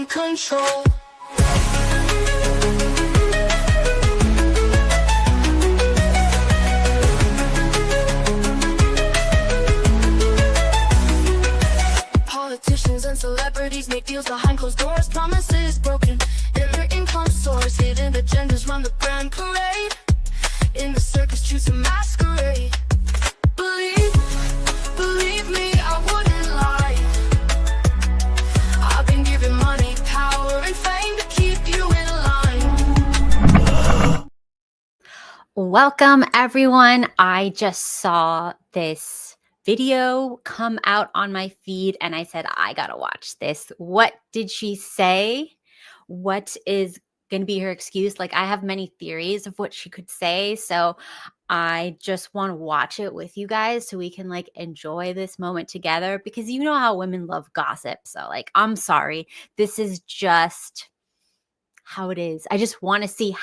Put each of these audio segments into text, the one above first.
control. Politicians and celebrities make deals behind closed doors, promises broken, and their income soars. Hidden agendas run the grand parade. In the circus, choose a masquerade. Believe me, I wouldn't lie. I've been given money, power, and fame to keep you in line. Welcome, everyone. I just saw this video come out on my feed and I said, I gotta watch this. What did she say? What is going to be her excuse? Like, I have many theories of what she could say. So I just want to watch it with you guys so we can like enjoy this moment together, because you know how women love gossip. So like, I'm sorry. This is just how it is. I just want to see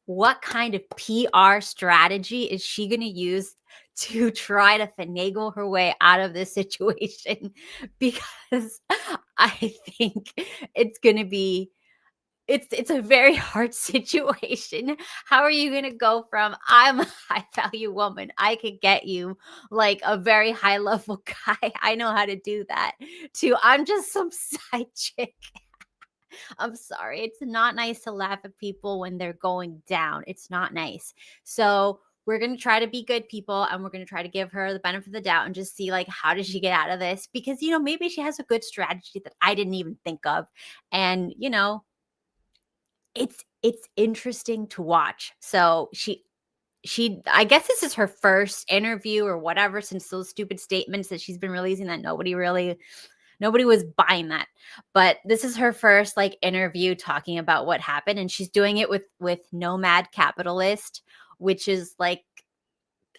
what kind of PR strategy is she going to use to try to finagle her way out of this situation? Because I think it's going to be, it's a very hard situation. How are you going to go from I'm a high value woman, I could get you like a very high level guy, I know how to do that, to I'm just some side chick? I'm sorry. It's not nice to laugh at people when they're going down. It's not nice. So we're going to try to be good people, and we're going to try to give her the benefit of the doubt and just see like, how does she get out of this? Because, you know, maybe she has a good strategy that I didn't even think of. And, you know, it's interesting to watch. So she I guess this is her first interview or whatever, since those stupid statements that she's been releasing that nobody was buying that. But this is her first like interview talking about what happened, and she's doing it with Nomad Capitalist, which is like,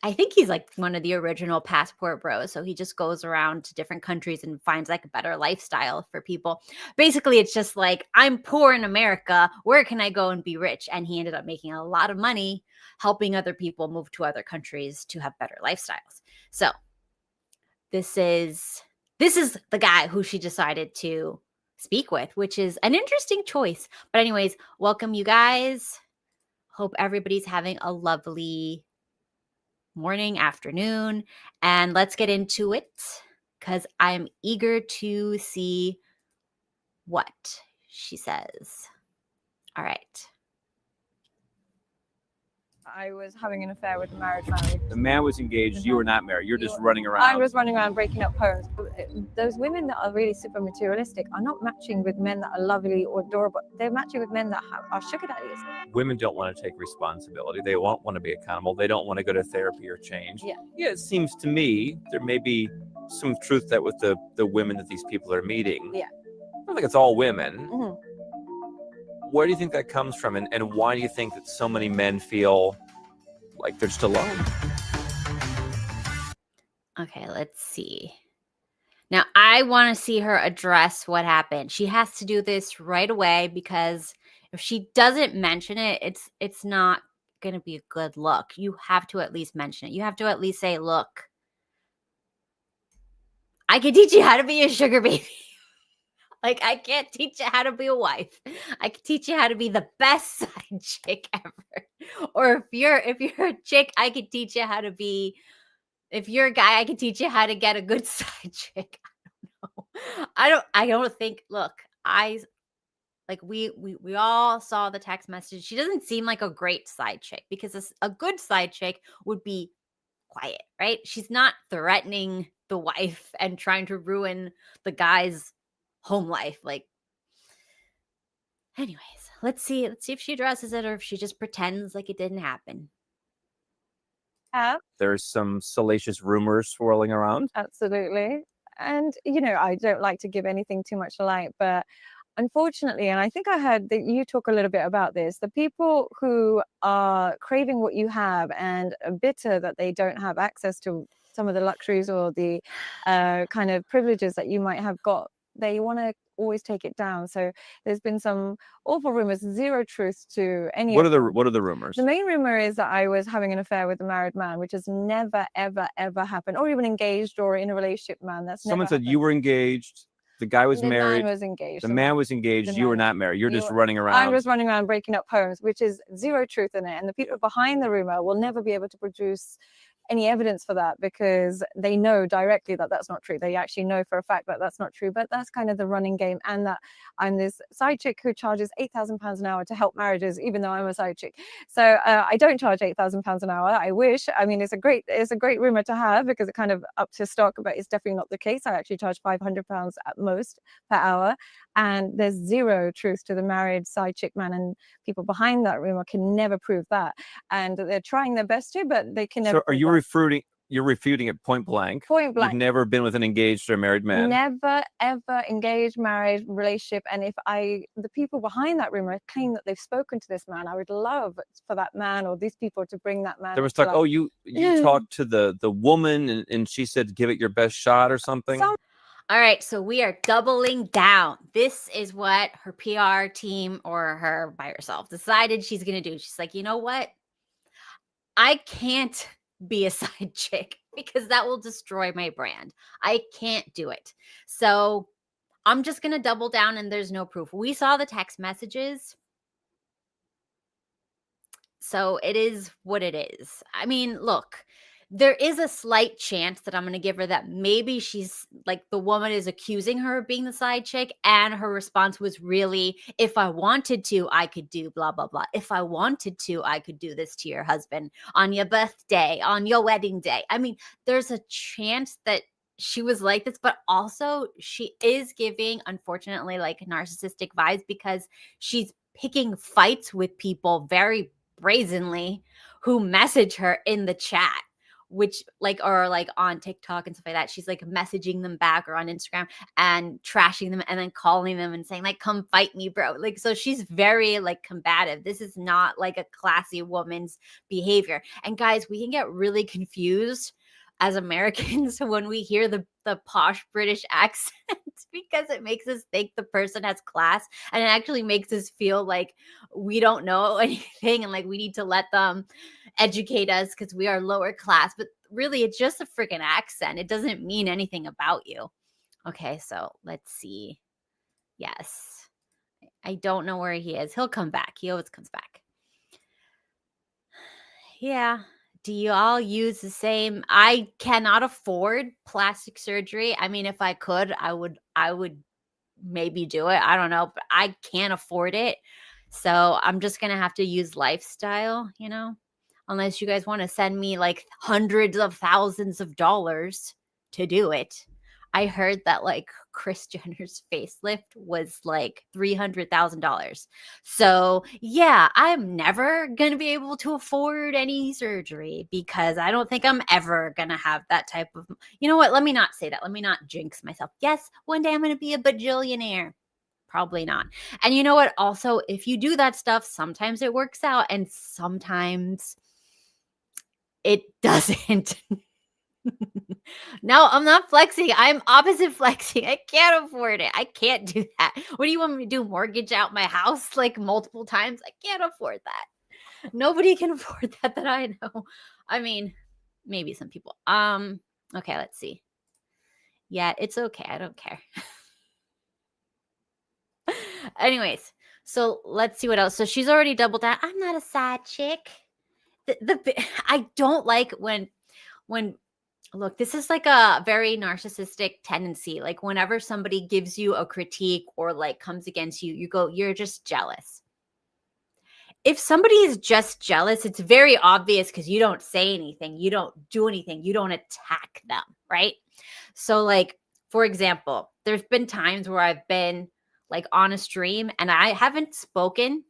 I think he's like one of the original passport bros. So he just goes around to different countries and finds like a better lifestyle for people. Basically, it's just like, I'm poor in America, where can I go and be rich? And he ended up making a lot of money helping other people move to other countries to have better lifestyles. So this is the guy who she decided to speak with, which is an interesting choice. But anyways, welcome you guys. Hope everybody's having a lovely morning, afternoon, and let's get into it, because I'm eager to see what she says. All right. I was having an affair with a married man. The man was engaged. You were not married. You're just running around. I was running around breaking up homes. Those women that are really super materialistic are not matching with men that are lovely or adorable. They're matching with men that are sugar daddies. Women don't want to take responsibility. They won't want to be accountable. They don't want to go to therapy or change. Yeah. It seems to me there may be some truth that with the women that these people are meeting. Yeah. I don't think it's all women. Mm-hmm. Where do you think that comes from? And why do you think that so many men feel like they're just alone? Okay, let's see. Now, I want to see her address what happened. She has to do this right away, because if she doesn't mention it, it's not going to be a good look. You have to at least mention it. You have to at least say, look, I can teach you how to be a sugar baby. Like, I can't teach you how to be a wife. I can teach you how to be the best side chick ever. Or if you're a chick, I can teach you how to be. If you're a guy, I can teach you how to get a good side chick. I don't think. Look, we all saw the text message. She doesn't seem like a great side chick, because a good side chick would be quiet, right? She's not threatening the wife and trying to ruin the guy's home life. Like, anyways, let's see if she addresses it or if she just pretends like it didn't happen. There's some salacious rumors swirling around. Absolutely. And, you know, I don't like to give anything too much light, but unfortunately, and I think I heard that you talk a little bit about this, the people who are craving what you have and are bitter that they don't have access to some of the luxuries or the kind of privileges that you might have got, they want to always take it down. So there's been some awful rumors, zero truth to any. What are the rumors? The main rumor is that I was having an affair with a married man, which has never, ever, ever happened, or even engaged or in a relationship man. That's Someone never said happened. you were engaged. The guy was The married. man was engaged. The man was engaged. The You were man- not married. You're you just were- running I around. was running around breaking up homes, which is zero truth in it. And the people behind the rumor will never be able to produce any evidence for that because they know directly that that's not true. They actually know for a fact that that's not true. But that's kind of the running game. And that I'm this side chick who charges £8,000 an hour to help marriages, even though I'm a side chick. So I don't charge £8,000 an hour. I wish. I mean, it's a great rumor to have because it kind of up to stock, but it's definitely not the case. I actually charge £500 at most per hour. And there's zero truth to the married side chick man, and people behind that rumor can never prove that. And they're trying their best to, but they can never. So are you refuting it point blank? Point blank. You've never been with an engaged or married man? Never, ever engaged, married, relationship. And if the people behind that rumor claim that they've spoken to this man, I would love for that man or these people to bring that man. There was talk, oh, you talked to the woman and she said, give it your best shot or something. All right, so we are doubling down. This is what her PR team or her by herself decided she's going to do. She's like, you know what? I can't be a side chick because that will destroy my brand. I can't do it. So I'm just going to double down and there's no proof. We saw the text messages. So it is what it is. I mean, look, there is a slight chance that I'm going to give her that maybe she's like the woman is accusing her of being the side chick. And her response was really, if I wanted to, I could do blah, blah, blah. If I wanted to, I could do this to your husband on your birthday, on your wedding day. I mean, there's a chance that she was like this, but also she is giving, unfortunately, like narcissistic vibes because she's picking fights with people very brazenly who message her in the chat, which or on TikTok and stuff like that. She's like messaging them back or on Instagram and trashing them and then calling them and saying like, come fight me, bro. Like, so she's very like combative. This is not like a classy woman's behavior. And guys, we can get really confused as Americans when we hear the posh British accent because it makes us think the person has class, and it actually makes us feel like we don't know anything and like we need to let them educate us because we are lower class. But really, it's just a freaking accent. It doesn't mean anything about you. Okay, so let's see. Yes. I don't know where he is. He'll come back. He always comes back. Yeah. Do you all use the same? I cannot afford plastic surgery. I mean, if I could, I would maybe do it. I don't know, but I can't afford it. So I'm just going to have to use lifestyle, unless you guys want to send me like hundreds of thousands of dollars to do it. I heard that like Kris Jenner's facelift was like $300,000. So yeah, I'm never going to be able to afford any surgery because I don't think I'm ever going to have that type of, you know what? Let me not say that. Let me not jinx myself. Yes, one day I'm going to be a bajillionaire. Probably not. And you know what? Also, if you do that stuff, sometimes it works out and sometimes it doesn't. No, I'm not flexing. I'm opposite flexing. I can't afford it. I can't do that. What do you want me to do? Mortgage out my house like multiple times? I can't afford that. Nobody can afford that I know. I mean, maybe some people. Okay, let's see. Yeah, it's okay. I don't care. Anyways, so let's see what else. So she's already doubled down. I'm not a side chick. I don't like when look, this is like a very narcissistic tendency. Like whenever somebody gives you a critique or like comes against you, you're just jealous. If somebody is just jealous, it's very obvious because you don't say anything. You don't do anything. You don't attack them, right? So like, for example, there's been times where I've been like on a stream and I haven't spoken.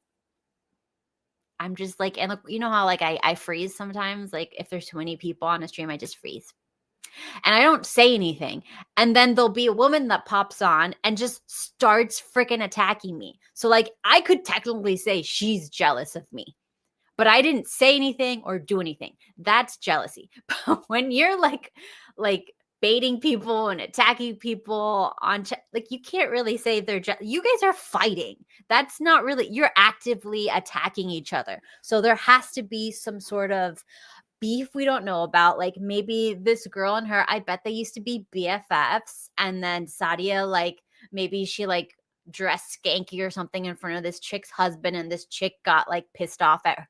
I'm just like, and look, you know how like I freeze sometimes? Like if there's too many people on a stream, I just freeze. And I don't say anything. And then there'll be a woman that pops on and just starts freaking attacking me. So like I could technically say she's jealous of me, but I didn't say anything or do anything. That's jealousy. But when you're like baiting people and attacking people on like you can't really say they're you guys are fighting. That's not really, you're actively attacking each other. So there has to be some sort of beef we don't know about. Like maybe this girl and her, I bet they used to be BFFs, and then Sadia like maybe she like dressed skanky or something in front of this chick's husband, and this chick got like pissed off at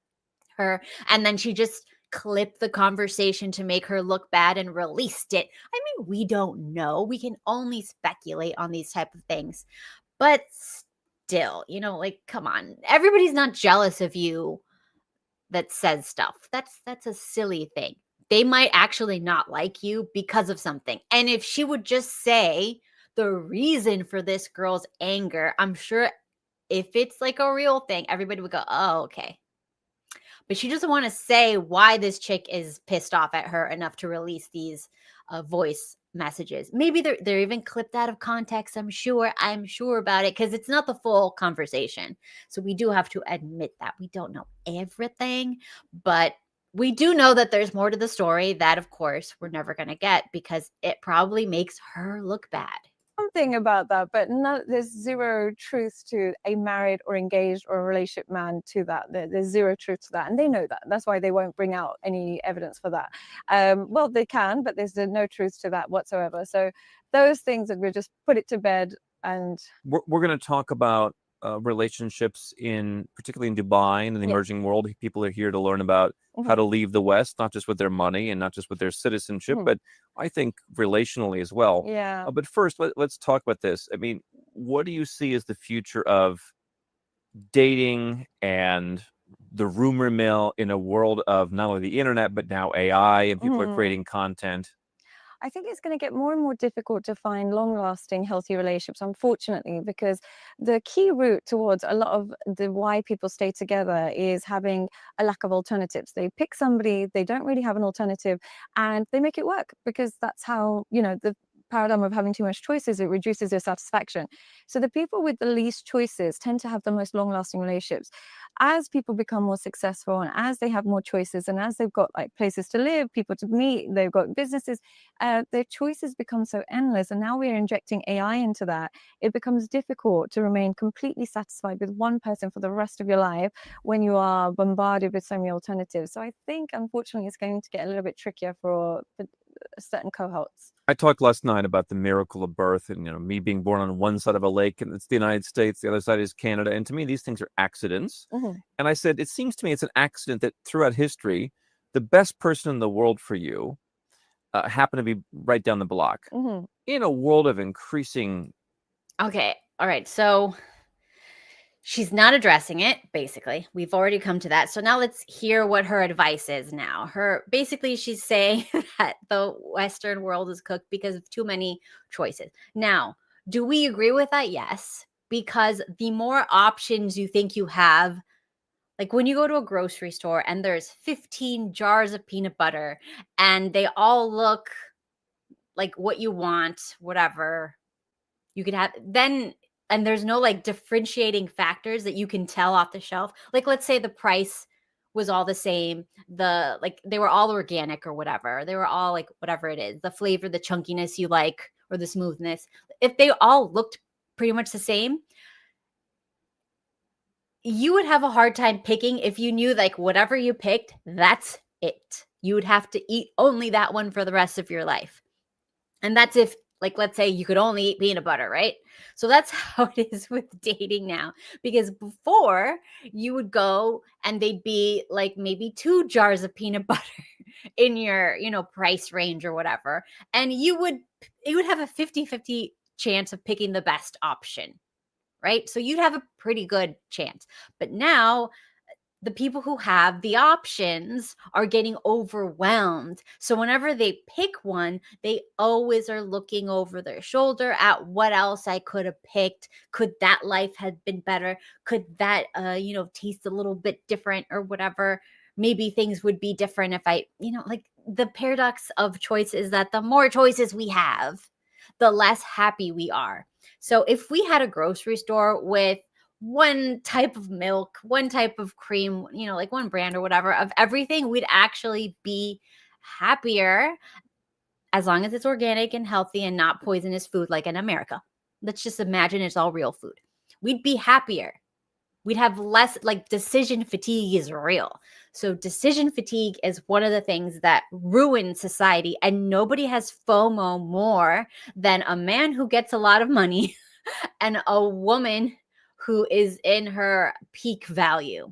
her, and then she just clipped the conversation to make her look bad and released it. I mean, we don't know. We can only speculate on these type of things. But still, you know, like, come on. Everybody's not jealous of you that says stuff. That's a silly thing. They might actually not like you because of something. And if she would just say the reason for this girl's anger, I'm sure if it's like a real thing, everybody would go, oh, okay. But she doesn't want to say why this chick is pissed off at her enough to release these voice messages. Maybe they're even clipped out of context. I'm sure about it, because it's not the full conversation. So we do have to admit that we don't know everything, but we do know that there's more to the story that, of course, we're never going to get, because it probably makes her look bad. Something about that, but there's zero truth to a married or engaged or a relationship man to that. There's zero truth to that, and they know that. That's why they won't bring out any evidence for that. Well, they can, but there's no truth to that whatsoever. So those things that we just put it to bed. And we're going to talk about relationships particularly in Dubai and in the emerging world. People are here to learn about how to leave the West, not just with their money and not just with their citizenship, but I think relationally as well. Yeah. But first, let's talk about this. I mean, what do you see as the future of dating and the rumor mill in a world of not only the internet, but now AI, and people are creating content? I think it's going to get more and more difficult to find long-lasting, healthy relationships, unfortunately, because the key route towards a lot of why people stay together is having a lack of alternatives. They pick somebody, they don't really have an alternative, and they make it work, because that's how, you know, the paradigm of having too much choices, it reduces your satisfaction. So the people with the least choices tend to have the most long-lasting relationships. As people become more successful, and as they have more choices, and as they've got like places to live, people to meet, they've got businesses, their choices become so endless. And now we're injecting AI into that. It becomes difficult to remain completely satisfied with one person for the rest of your life when you are bombarded with so many alternatives. So I think, unfortunately, it's going to get a little bit trickier for certain cohorts. I talked last night about the miracle of birth, and me being born on one side of a lake, and it's the United States, the other side is Canada, and to me these things are accidents. And I said, it seems to me it's an accident that throughout history the best person in the world for you happened to be right down the block. In a world of increasing... Okay, all right, so she's not addressing it, basically. We've already come to that. So now let's hear what her advice is now. Basically, she's saying that the Western world is cooked because of too many choices. Now, do we agree with that? Yes. Because the more options you think you have, like when you go to a grocery store and there's 15 jars of peanut butter and they all look like what you want, whatever, you could have then... And there's no like differentiating factors that you can tell off the shelf. Like, let's say the price was all the same. They were all organic or whatever. They were all like whatever it is, the flavor, the chunkiness you like, or the smoothness. If they all looked pretty much the same, you would have a hard time picking if you knew like whatever you picked, that's it. You would have to eat only that one for the rest of your life. And that's if, like, let's say you could only eat peanut butter, right? So that's how it is with dating now. Because before, you would go and they'd be like maybe 2 jars of peanut butter in your, price range or whatever. And you would have a 50-50 chance of picking the best option, right? So you'd have a pretty good chance. But now the people who have the options are getting overwhelmed. So whenever they pick one, they always are looking over their shoulder at what else I could have picked. Could that life have been better? Could that, taste a little bit different or whatever? Maybe things would be different if I, like the paradox of choice is that the more choices we have, the less happy we are. So if we had a grocery store with one type of milk, one type of cream, like one brand or whatever of everything, we'd actually be happier as long as it's organic and healthy and not poisonous food like in America. Let's just imagine it's all real food. We'd be happier. We'd have less, like, decision fatigue is real. So decision fatigue is one of the things that ruins society, and nobody has FOMO more than a man who gets a lot of money and a woman who is in her peak value,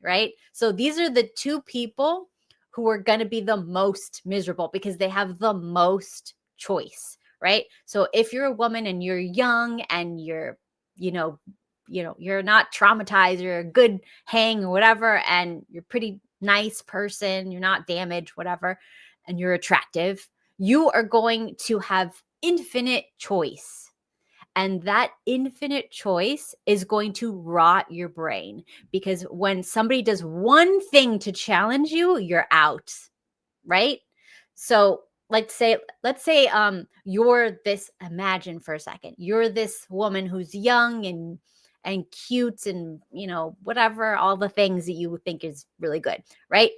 right? So these are the two people who are going to be the most miserable because they have the most choice, right? So if you're a woman and you're young and you're, you're not traumatized, you're a good hang or whatever, and you're a pretty nice person, you're not damaged, whatever, and you're attractive, you are going to have infinite choice. And that infinite choice is going to rot your brain, because when somebody does one thing to challenge you, you're out, right? So let's say you're this, imagine for a second, you're this woman who's young and cute and, whatever, all the things that you think is really good, right?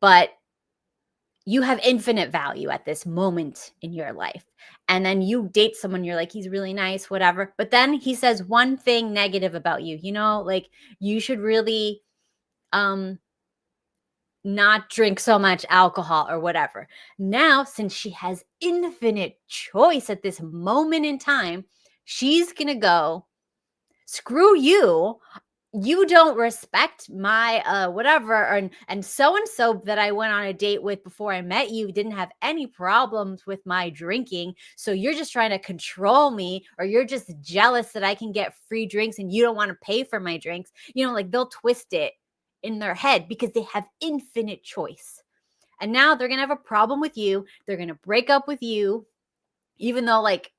But you have infinite value at this moment in your life. And then you date someone, you're like, he's really nice, whatever. But then he says one thing negative about you, like you should really not drink so much alcohol or whatever. Now, since she has infinite choice at this moment in time, she's going to go, screw you. You don't respect my whatever, and so that I went on a date with before I met you didn't have any problems with my drinking, so you're just trying to control me, or you're just jealous that I can get free drinks and you don't want to pay for my drinks. Like they'll twist it in their head because they have infinite choice. And now they're going to have a problem with you. They're going to break up with you, even though like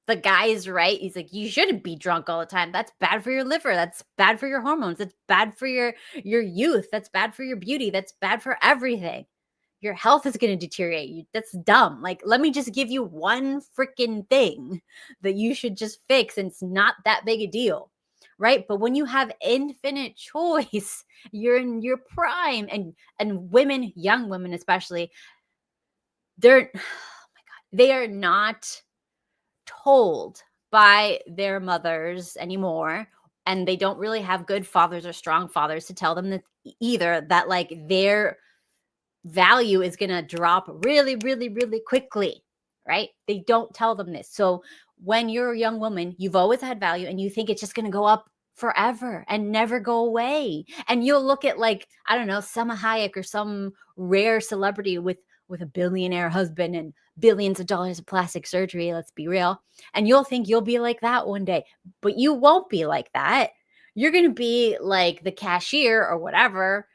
the guy is right. He's like, you shouldn't be drunk all the time. That's bad for your liver. That's bad for your hormones. That's bad for your youth. That's bad for your beauty. That's bad for everything. Your health is going to deteriorate. That's dumb. Like, let me just give you one freaking thing that you should just fix, and it's not that big a deal, right? But when you have infinite choice, you're in your prime, and women, young women especially, they are not told by their mothers anymore, and they don't really have good fathers or strong fathers to tell them that either, that like their value is going to drop really, really, really quickly, right? They don't tell them this. So when you're a young woman, you've always had value and you think it's just going to go up forever and never go away. And you'll look at like, I don't know, Selma Hayek or some rare celebrity with a billionaire husband and billions of dollars of plastic surgery, let's be real. And you'll think you'll be like that one day, but you won't be like that. You're going to be like the cashier or whatever,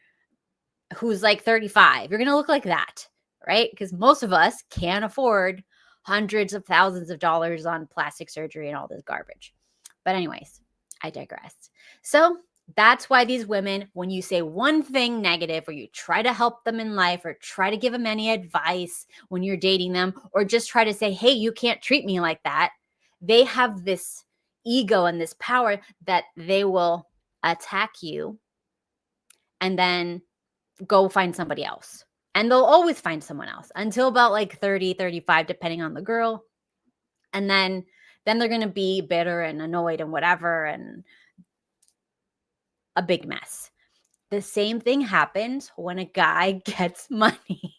who's like 35. You're going to look like that, right? Because most of us can't afford hundreds of thousands of dollars on plastic surgery and all this garbage. But anyways, I digress. So that's why these women, when you say one thing negative, or you try to help them in life, or try to give them any advice when you're dating them, or just try to say, hey, you can't treat me like that, they have this ego and this power that they will attack you and then go find somebody else. And they'll always find someone else until about like 30, 35, depending on the girl. And then they're going to be bitter and annoyed and whatever, and a big mess. The same thing happens when a guy gets money.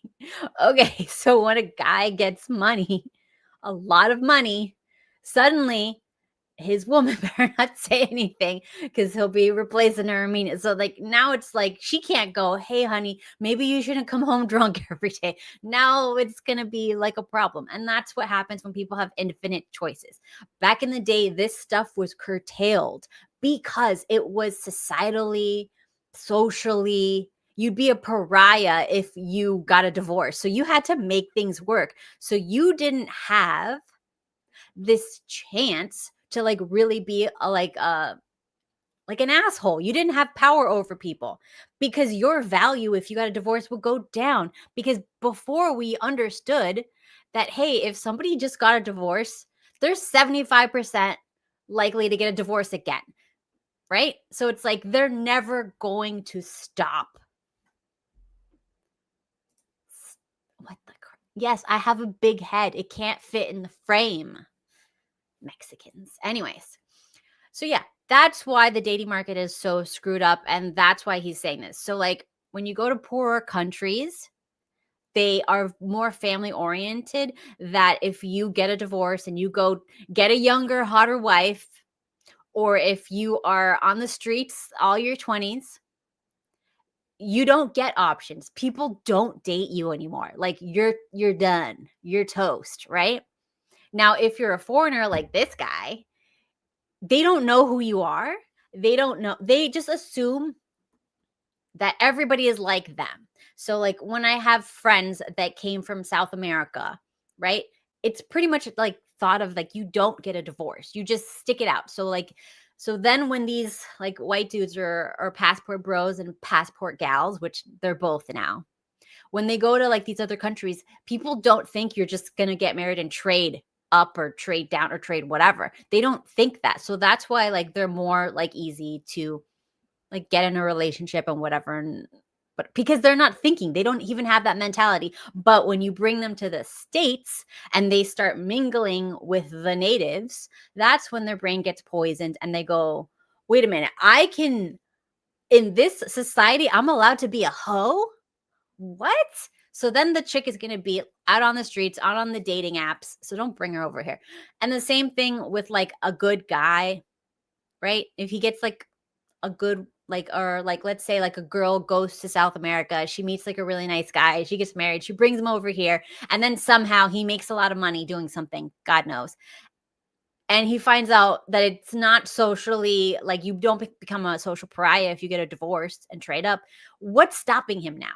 Okay, so when a guy gets money, a lot of money, suddenly his woman better not say anything, because he'll be replacing her. I mean, so like now it's like she can't go, hey, honey, maybe you shouldn't come home drunk every day. Now it's going to be like a problem. And that's what happens when people have infinite choices. Back in the day, this stuff was curtailed because it was societally, socially, you'd be a pariah if you got a divorce. So you had to make things work. So you didn't have this chance to like really be like an asshole. You didn't have power over people, because your value, if you got a divorce, would go down. Because before, we understood that, hey, if somebody just got a divorce, there's 75% likely to get a divorce again, right? So it's like they're never going to stop. What the crap? Yes, I have a big head. It can't fit in the frame. Mexicans. Anyways, so yeah, that's why the dating market is so screwed up, and that's why he's saying this. So like when you go to poorer countries, they are more family oriented, that if you get a divorce and you go get a younger, hotter wife, or if you are on the streets all your 20s, you don't get options. People don't date you anymore. Like you're done. You're toast, right? Now, if you're a foreigner like this guy, they don't know who you are. They don't know. They just assume that everybody is like them. So like when I have friends that came from South America, right? It's pretty much like thought of like you don't get a divorce. You just stick it out. So then when these like white dudes or passport bros and passport gals, which they're both now, when they go to like these other countries, people don't think you're just going to get married and trade up or trade down or trade whatever. They don't think that. So that's why like they're more like easy to like get in a relationship and whatever. But because they're not thinking, they don't even have that mentality. But when you bring them to the States and they start mingling with the natives, that's when their brain gets poisoned and they go, wait a minute, in this society, I'm allowed to be a hoe? What? So then the chick is going to be out on the streets, out on the dating apps. So don't bring her over here. And the same thing with like a good guy, right? If he gets like a good, like, or like, let's say like a girl goes to South America, she meets like a really nice guy, she gets married, she brings him over here, and then somehow he makes a lot of money doing something, God knows. And he finds out that it's not socially, like you don't become a social pariah if you get a divorce and trade up. What's stopping him now?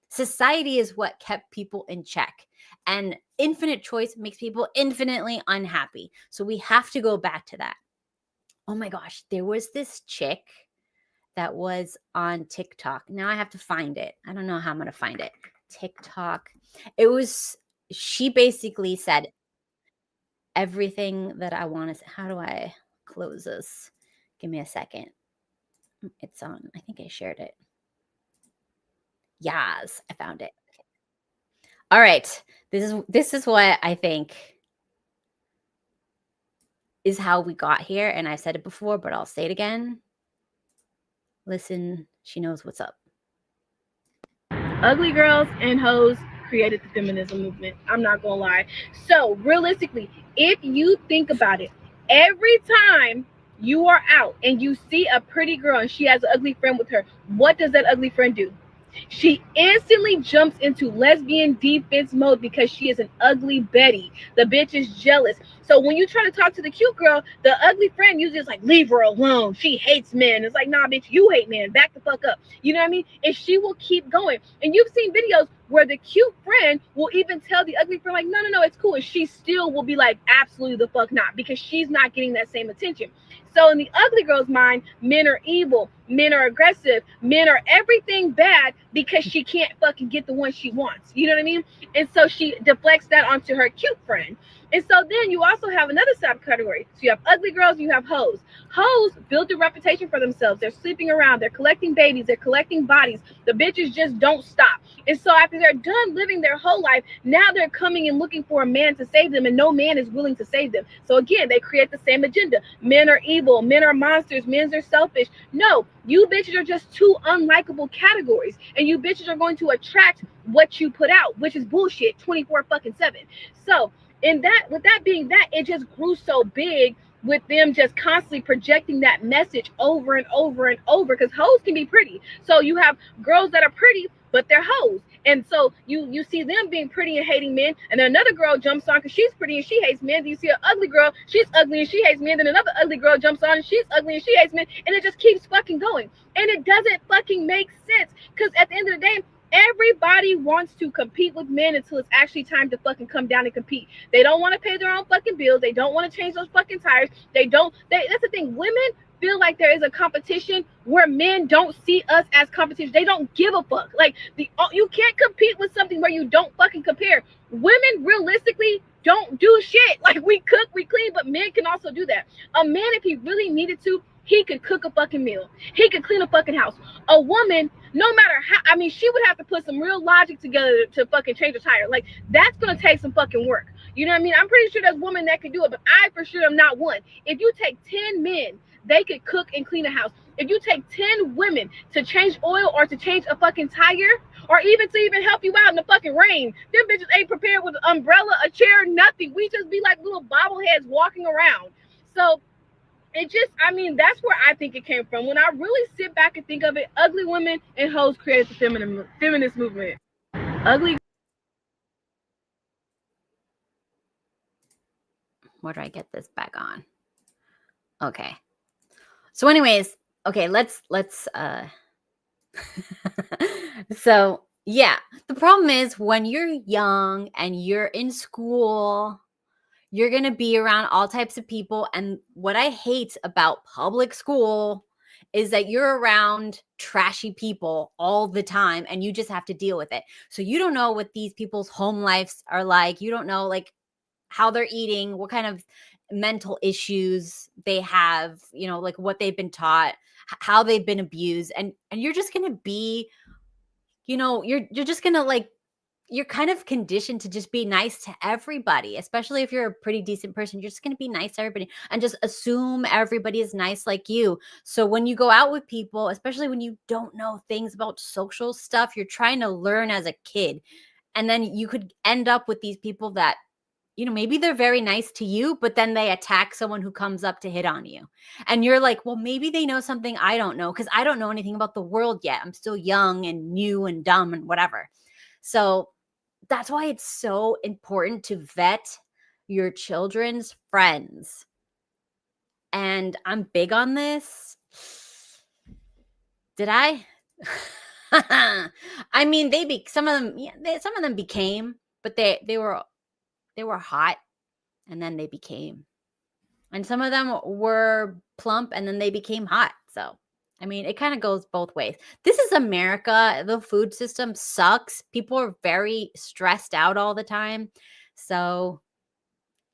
Society is what kept people in check. And infinite choice makes people infinitely unhappy. So we have to go back to that. Oh my gosh, there was this chick that was on TikTok. Now I have to find it. I don't know how I'm going to find it. TikTok. She basically said everything that I want to say. How do I close this? Give me a second. It's on. I think I shared it. Yes, I found it. All right. This is what I think is how we got here. And I've said it before, but I'll say it again. Listen, she knows what's up. Ugly girls and hoes created the feminism movement. I'm not gonna lie. So realistically, if you think about it, every time you are out and you see a pretty girl and she has an ugly friend with her, what does that ugly friend do? She instantly jumps into lesbian defense mode because she is an ugly Betty. The bitch is jealous. So when you try to talk to the cute girl, the ugly friend usually is like, leave her alone. She hates men. It's like, nah, bitch, you hate men. Back the fuck up. You know what I mean? And she will keep going. And you've seen videos where the cute friend will even tell the ugly friend, like, no, it's cool. And she still will be like, absolutely the fuck not, because she's not getting that same attention. So in the ugly girl's mind, men are evil, men are aggressive, men are everything bad because she can't fucking get the one she wants. You know what I mean? And so she deflects that onto her cute friend. And so then you also have another subcategory. So you have ugly girls, you have hoes. Hoes build a reputation for themselves. They're sleeping around, they're collecting babies, they're collecting bodies. The bitches just don't stop. And so after they're done living their whole life, now they're coming and looking for a man to save them, and no man is willing to save them. So again, they create the same agenda. Men are evil, men are monsters, men are selfish. No, you bitches are just two unlikable categories, and you bitches are going to attract what you put out, which is bullshit 24/7. So with that being that, it just grew so big with them just constantly projecting that message over and over and over, because hoes can be pretty. So you have girls that are pretty, but they're hoes. And so you see them being pretty and hating men, and then another girl jumps on because she's pretty and she hates men. Then you see an ugly girl, she's ugly and she hates men. Then another ugly girl jumps on and she's ugly and she hates men. And it just keeps fucking going. And it doesn't fucking make sense, because at the end of the day, everybody wants to compete with men until it's actually time to fucking come down and compete. They don't want to pay their own fucking bills. They don't want to change those fucking tires. That's the thing. Women feel like there is a competition where men don't see us as competition. They don't give a fuck. Like, you can't compete with something where you don't fucking compare. Women realistically don't do shit. Like, we cook, we clean, but men can also do that. A man, if he really needed to, he could cook a fucking meal. He could clean a fucking house. A woman, no matter how, I mean, she would have to put some real logic together to fucking change a tire. Like, that's gonna take some fucking work. You know what I mean? I'm pretty sure there's women that could do it, but I for sure am not one. If you take 10 men, they could cook and clean a house. If you take 10 women to change oil or to change a fucking tire, or even to even help you out in the fucking rain, them bitches ain't prepared with an umbrella, a chair, nothing. We just be like little bobbleheads walking around. So it just, I mean, that's where I think it came from. When I really sit back and think of it, ugly women and hoes created the feminist movement. Ugly. Where do I get this back on? Okay. So anyways, okay, let's so yeah, the problem is when you're young and you're in school, you're going to be around all types of people. And what I hate about public school is that you're around trashy people all the time and you just have to deal with it. So you don't know what these people's home lives are like. You don't know like how they're eating, what kind of mental issues they have, you know, like what they've been taught, how they've been abused. And you're just going to be, you know, you're just going to like, you're kind of conditioned to just be nice to everybody, especially if you're a pretty decent person. You're just going to be nice to everybody and just assume everybody is nice like you. So when you go out with people, especially when you don't know things about social stuff, you're trying to learn as a kid. And then you could end up with these people that, you know, maybe they're very nice to you, but then they attack someone who comes up to hit on you. And you're like, well, maybe they know something I don't know because I don't know anything about the world yet. I'm still young and new and dumb and whatever. So that's why it's so important to vet your children's friends. And I'm big on this. Did I? I mean, some of them became, but they were hot and then they became. And some of them were plump and then they became hot. So I mean, it kind of goes both ways. This is America. The food system sucks. People are very stressed out all the time. So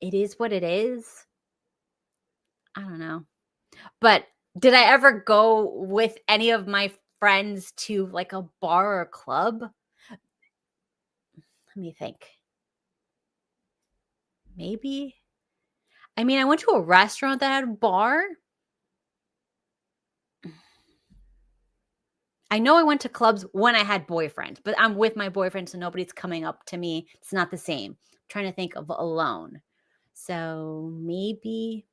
it is what it is. I don't know. But did I ever go with any of my friends to like a bar or club? Let me think. Maybe. I mean, I went to a restaurant that had a bar. I know I went to clubs when I had boyfriends, but I'm with my boyfriend, so nobody's coming up to me. It's not the same. I'm trying to think of alone. So maybe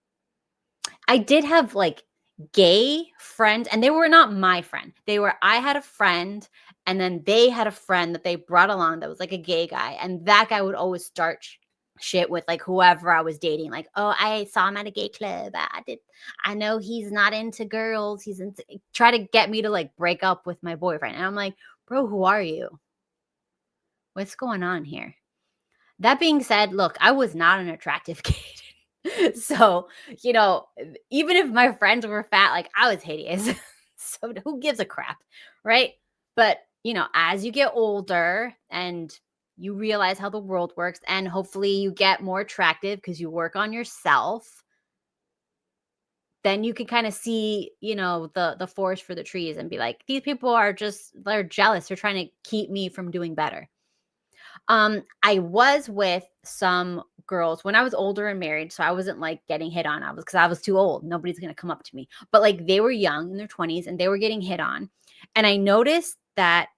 I did have like gay friends, and they were not my friend. I had a friend, and then they had a friend that they brought along that was like a gay guy, and that guy would always start shit with like whoever I was dating. Like, oh, I saw him at a gay club. I know he's not into girls. He's into, try to get me to like break up with my boyfriend. And I'm like, bro, who are you? What's going on here? That being said, look, I was not an attractive kid. So, you know, even if my friends were fat, like I was hideous. So who gives a crap, right? But, you know, as you get older and you realize how the world works, and hopefully you get more attractive because you work on yourself, then you can kind of see, you know, the forest for the trees and be like, these people are just, they're jealous. They're trying to keep me from doing better. I was with some girls when I was older and married, so I wasn't like getting hit on. Because I was too old. Nobody's going to come up to me. But like they were young in their 20s and they were getting hit on. And I noticed that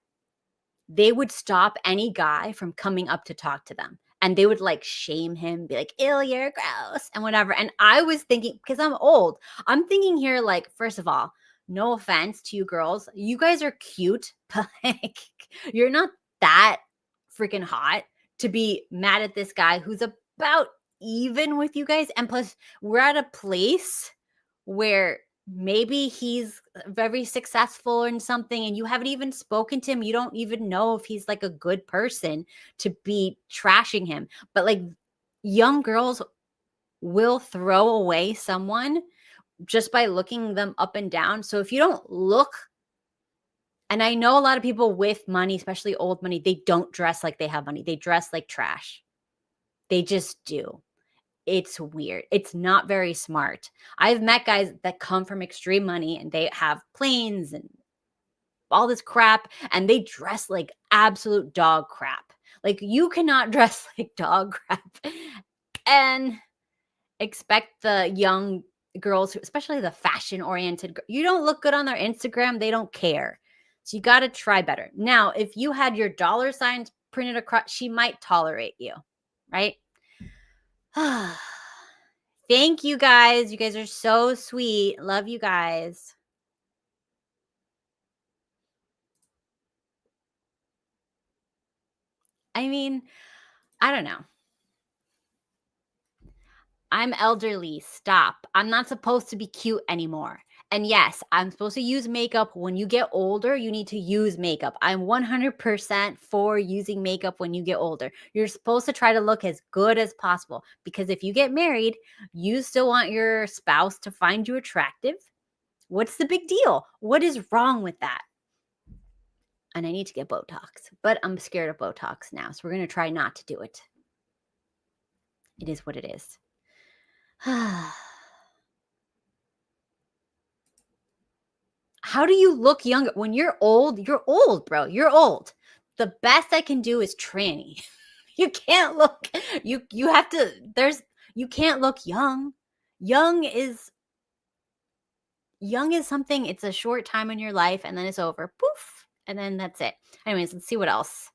they would stop any guy from coming up to talk to them. And they would like shame him, be like, ew, you're gross and whatever. And I was thinking, because I'm old, I'm thinking here, like, first of all, no offense to you girls. You guys are cute, but like, you're not that freaking hot to be mad at this guy who's about even with you guys. And plus, we're at a place where maybe he's very successful in something and you haven't even spoken to him. You don't even know if he's like a good person to be trashing him. But like young girls will throw away someone just by looking them up and down. So if you don't look, and I know a lot of people with money, especially old money, they don't dress like they have money. They dress like trash. They just do. it's weird. It's not very smart. I've met guys that come from extreme money and they have planes and all this crap, and they dress like absolute dog crap. Like, you cannot dress like dog crap and expect the young girls, especially the fashion oriented, you don't look good on their Instagram, they don't care. So you got to try better. Now, if you had your dollar signs printed across, she might tolerate you, right? Thank you guys. You guys are so sweet. Love you guys. I mean, I don't know. I'm elderly. Stop. I'm not supposed to be cute anymore. And yes, I'm supposed to use makeup. When you get older, you need to use makeup. I'm 100% for using makeup when you get older. You're supposed to try to look as good as possible, because if you get married, you still want your spouse to find you attractive. What's the big deal? What is wrong with that? And I need to get Botox, but I'm scared of Botox now. So we're going to try not to do it. It is what it is. How do you look younger? When you're old, bro. You're old. The best I can do is tranny. You can't look, you have to, you can't look young. Young is something, it's a short time in your life and then it's over. Poof. And then that's it. Anyways, let's see what else.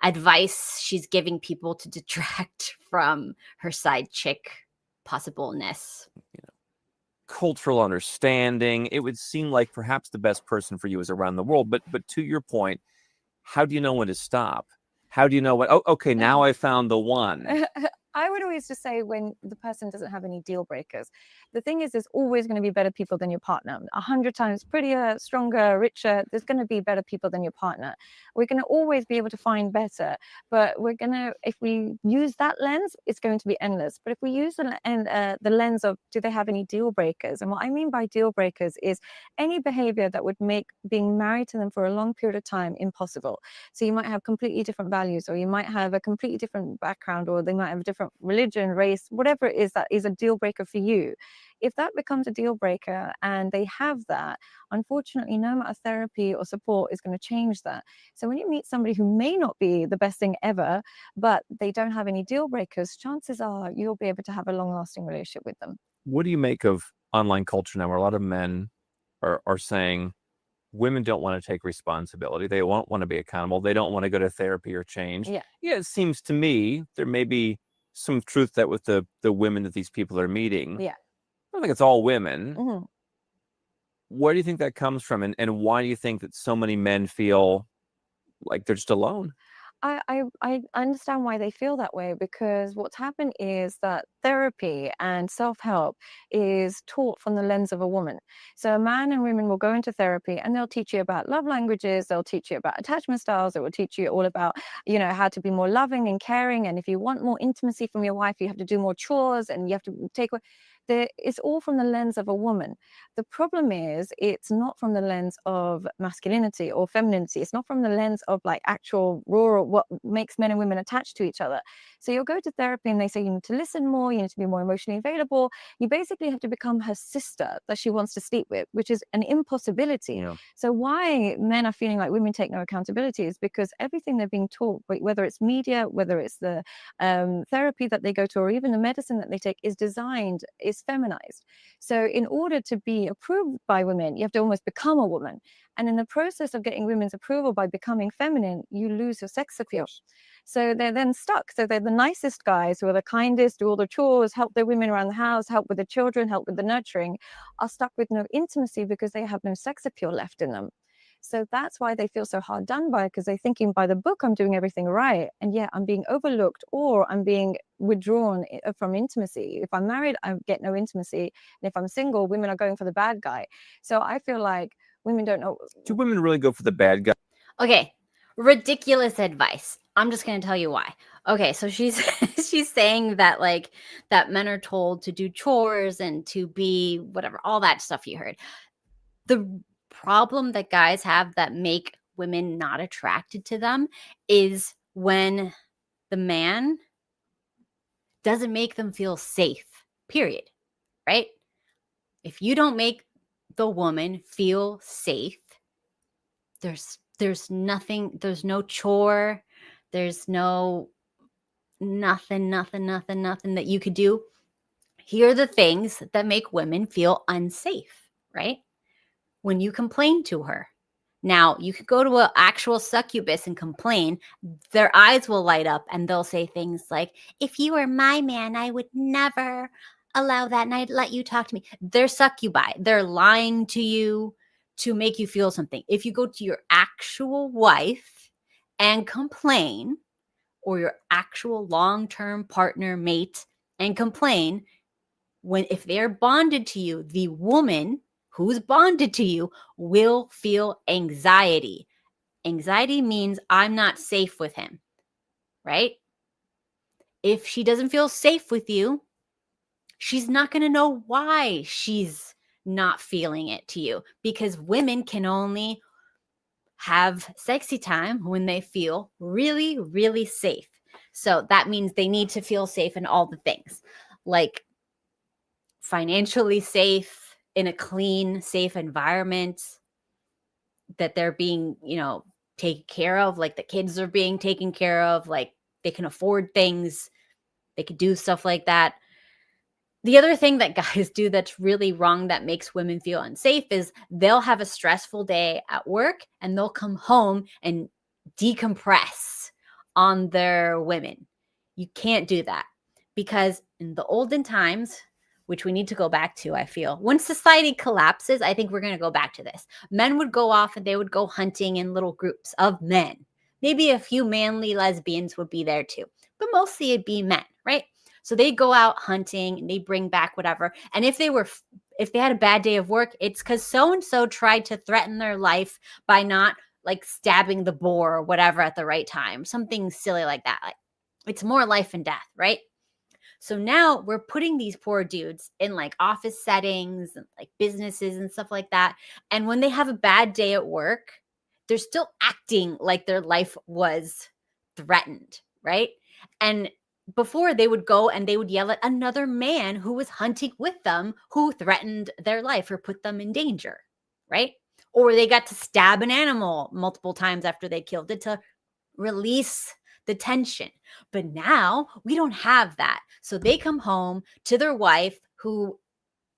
Advice she's giving people to detract from her side chick possibleness. Cultural understanding. It would seem like perhaps the best person for you is around the world. But to your point, how do you know when to stop? How do you know when, oh, okay, now I found the one? I would always just say, when the person doesn't have any deal breakers, the thing is, there's always going to be better people than your partner. 100 times prettier, stronger, richer. There's going to be better people than your partner. We're going to always be able to find better, but if we use that lens, it's going to be endless. But if we use the lens of, do they have any deal breakers? And what I mean by deal breakers is any behavior that would make being married to them for a long period of time impossible. So you might have completely different values, or you might have a completely different background, or they might have a different religion, race, whatever it is that is a deal breaker for you. If that becomes a deal breaker and they have that, unfortunately, no amount of therapy or support is going to change that. So when you meet somebody who may not be the best thing ever, but they don't have any deal breakers, chances are you'll be able to have a long-lasting relationship with them. What do you make of online culture now, where a lot of men are saying women don't want to take responsibility, they won't want to be accountable, they don't want to go to therapy or change? Yeah, it seems to me there may be some truth that with the women that these people are meeting. I don't think it's all women. Where do you think that comes from, and why do you think that so many men feel like they're just alone? I understand why they feel that way, because what's happened is that therapy and self-help is taught from the lens of a woman. So a man and women will go into therapy and they'll teach you about love languages, they'll teach you about attachment styles, it will teach you all about, how to be more loving and caring. And if you want more intimacy from your wife, you have to do more chores and you have to take away. It's all from the lens of a woman. The problem is, it's not from the lens of masculinity or femininity. It's not from the lens of like actual raw, what makes men and women attached to each other. So you'll go to therapy and they say you need to listen more, you need to be more emotionally available. You basically have to become her sister that she wants to sleep with, which is an impossibility. So why men are feeling like women take no accountability is because everything they're being taught, whether it's media, whether it's the therapy that they go to, or even the medicine that they take, is designed, is feminized. So in order to be approved by women, you have to almost become a woman. And in the process of getting women's approval by becoming feminine, you lose your sex appeal. So they're then stuck. So they're the nicest guys who are the kindest, do all the chores, help their women around the house, help with the children, help with the nurturing, are stuck with no intimacy because they have no sex appeal left in them. So that's why they feel so hard done by, because they're thinking, by the book, I'm doing everything right. And yet I'm being overlooked, or I'm being withdrawn from intimacy. If I'm married, I get no intimacy. And if I'm single, women are going for the bad guy. So I feel like women don't know. Do women really go for the bad guy? Okay. Ridiculous advice. I'm just going to tell you why. Okay. So she's saying that that men are told to do chores and to be whatever, all that stuff you heard. The problem that guys have that make women not attracted to them is when the man doesn't make them feel safe, period, right? If you don't make the woman feel safe, there's nothing, there's no chore, there's nothing that you could do. Here are the things that make women feel unsafe, right? When you complain to her. Now, you could go to an actual succubus and complain. Their eyes will light up and they'll say things like, if you were my man, I would never allow that and I'd let you talk to me. They're succubi. They're lying to you to make you feel something. If you go to your actual wife and complain, or your actual long-term partner, mate, and complain, if they're bonded to you, the woman who's bonded to you will feel anxiety. Anxiety means I'm not safe with him, right? If she doesn't feel safe with you, she's not going to know why she's not feeling it to you, because women can only have sexy time when they feel really, really safe. So that means they need to feel safe in all the things, like financially safe, in a clean, safe environment, that they're being, taken care of, like the kids are being taken care of, like they can afford things, they could do stuff like that. The other thing that guys do that's really wrong that makes women feel unsafe is they'll have a stressful day at work and they'll come home and decompress on their women. You can't do that, because in the olden times, which we need to go back to, I feel, when society collapses, I think we're going to go back to this. Men would go off and they would go hunting in little groups of men. Maybe a few manly lesbians would be there too, but mostly it'd be men, right? So they go out hunting and they bring back whatever. And if they had a bad day of work, it's because so-and-so tried to threaten their life by not like stabbing the boar or whatever at the right time. Something silly like that. Like, it's more life and death, right? So now we're putting these poor dudes in like office settings and like businesses and stuff like that. And when they have a bad day at work, they're still acting like their life was threatened, right? And before, they would go and they would yell at another man who was hunting with them, who threatened their life or put them in danger, right? Or they got to stab an animal multiple times after they killed it to release the tension. But now we don't have that. So they come home to their wife, who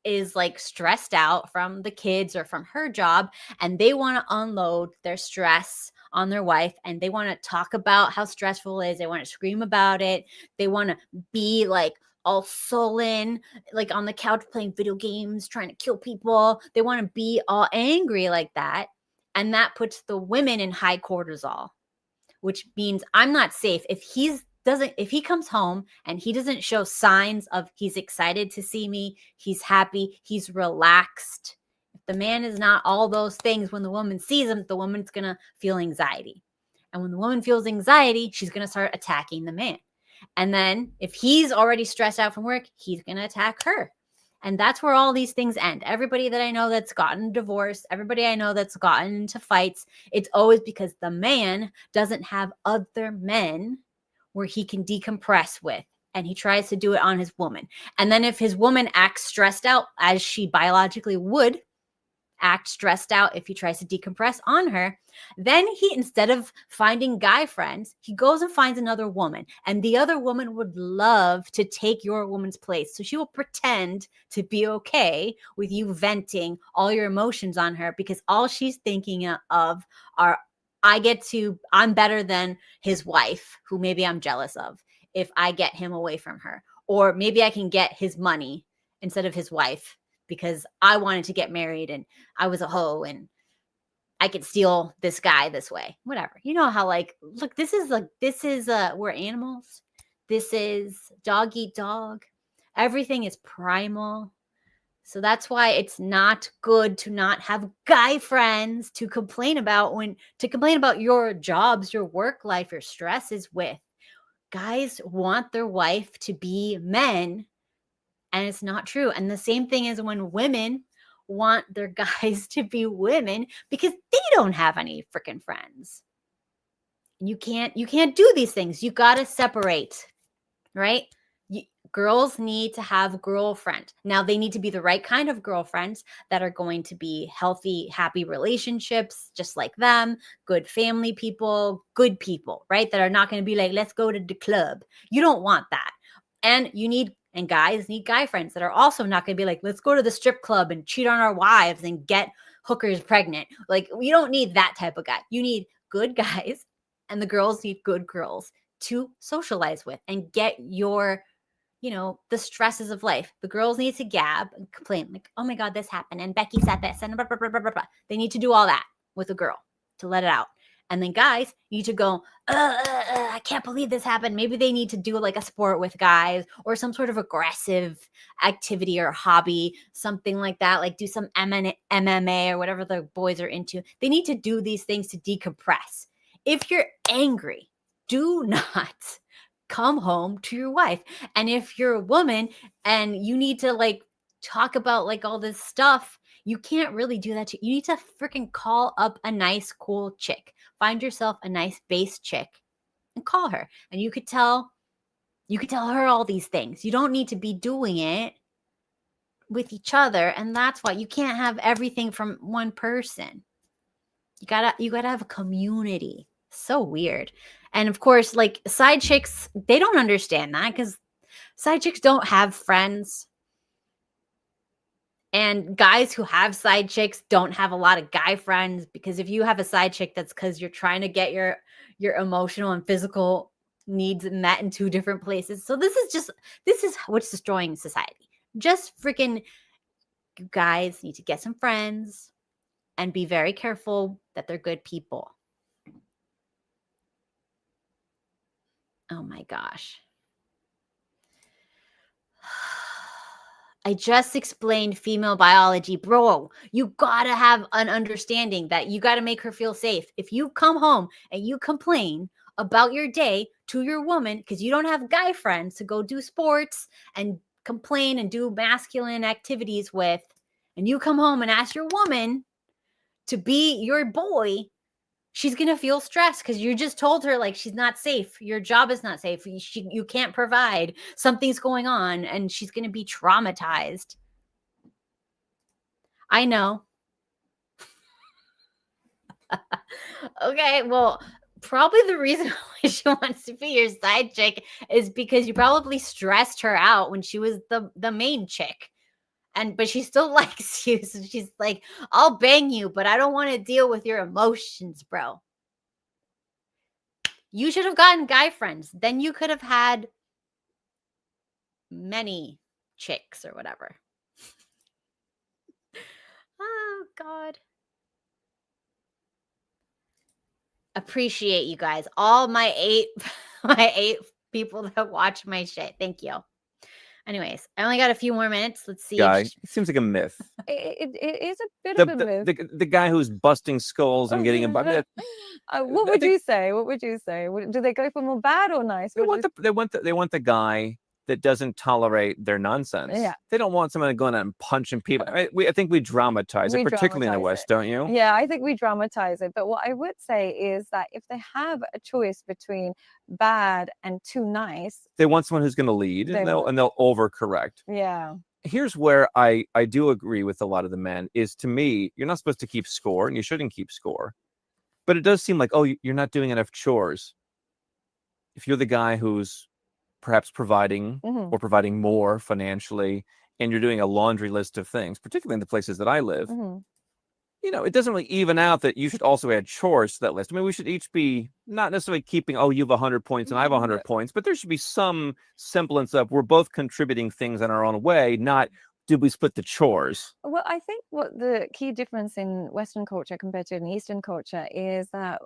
is like stressed out from the kids or from her job, and they want to unload their stress on their wife, and they want to talk about how stressful it is. They want to scream about it. They want to be like all sullen, like on the couch playing video games, trying to kill people. They want to be all angry like that. And that puts the women in high cortisol, which means I'm not safe. If he comes home and he doesn't show signs of he's excited to see me, he's happy, he's relaxed. If the man is not all those things, when the woman sees him, the woman's going to feel anxiety. And when the woman feels anxiety, she's going to start attacking the man. And then if he's already stressed out from work, he's going to attack her. And that's where all these things end. Everybody that I know that's gotten divorced, everybody I know that's gotten into fights, it's always because the man doesn't have other men where he can decompress with, and he tries to do it on his woman. And then if his woman acts stressed out, as she biologically would act stressed out if he tries to decompress on her, then he, instead of finding guy friends, he goes and finds another woman. And the other woman would love to take your woman's place. So she will pretend to be okay with you venting all your emotions on her, because all she's thinking of are, I'm better than his wife, who maybe I'm jealous of, if I get him away from her. Or maybe I can get his money instead of his wife, because I wanted to get married and I was a hoe and I could steal this guy this way. Whatever. You know how, like, look, we're animals. This is dog eat dog. Everything is primal. So that's why it's not good to not have guy friends to complain about your jobs, your work life, your stresses with. Guys want their wife to be men, and it's not true. And the same thing is when women want their guys to be women, because they don't have any freaking friends. You can't do these things. You got to separate, right? Girls need to have girlfriend. Now, they need to be the right kind of girlfriends that are going to be healthy, happy relationships, just like them, good family people, good people, right? That are not going to be like, let's go to the club. You don't want that. And guys need guy friends that are also not going to be like, let's go to the strip club and cheat on our wives and get hookers pregnant. Like, you don't need that type of guy. You need good guys, and the girls need good girls to socialize with and get your, the stresses of life. The girls need to gab and complain like, oh my God, this happened. And Becky said this and blah, blah, blah, blah, blah, blah. They need to do all that with a girl to let it out. And then guys need to go, I can't believe this happened. Maybe they need to do like a sport with guys or some sort of aggressive activity or hobby, something like that. Like do some MMA or whatever the boys are into. They need to do these things to decompress. If you're angry, do not come home to your wife. And if you're a woman and you need to like talk about like all this stuff, you can't really do that. You need to freaking call up a nice, cool chick. Find yourself a nice base chick and call her. And you could tell her all these things. You don't need to be doing it with each other. And that's why you can't have everything from one person. You gotta have a community. So weird. And of course, like side chicks, they don't understand that because side chicks don't have friends. And guys who have side chicks don't have a lot of guy friends, because if you have a side chick, that's because you're trying to get your emotional and physical needs met in two different places. So this is what's destroying society. Just freaking, you guys need to get some friends and be very careful that they're good people. Oh my gosh. I just explained female biology. Bro, you gotta have an understanding that you gotta make her feel safe. If you come home and you complain about your day to your woman because you don't have guy friends to go do sports and complain and do masculine activities with, and you come home and ask your woman to be your boy, she's going to feel stressed because you just told her like she's not safe. Your job is not safe. You can't provide. Something's going on and she's going to be traumatized. I know. Okay, well, probably the reason why she wants to be your side chick is because you probably stressed her out when she was the main chick. But she still likes you. So she's like, I'll bang you, but I don't want to deal with your emotions, bro. You should have gotten guy friends. Then you could have had many chicks or whatever. Oh, God. Appreciate you guys. All my eight people that watch my shit. Thank you. Anyways, I only got a few more minutes. Let's see. Guy, it seems like a myth. It is a bit of a myth. The guy who's busting skulls and getting what would you say? What would you say? Do they go for more bad or nice? They want the guy that doesn't tolerate their nonsense. Yeah. They don't want someone going out and punching people. I think we dramatize it, particularly in the West, don't you? Yeah, I think we dramatize it. But what I would say is that if they have a choice between bad and too nice, they want someone who's going to lead, and they'll overcorrect. Yeah. Here's where I do agree with a lot of the men is, to me, you're not supposed to keep score and you shouldn't keep score. But it does seem like, oh, you're not doing enough chores. If you're the guy who's perhaps providing or providing more financially, and you're doing a laundry list of things, particularly in the places that I live, it doesn't really even out that you should also add chores to that list. I mean, we should each be not necessarily keeping, oh, you have 100 points and I have 100 points, but there should be some semblance of we're both contributing things in our own way, not did we split the chores? Well, I think what the key difference in Western culture compared to an Eastern culture is that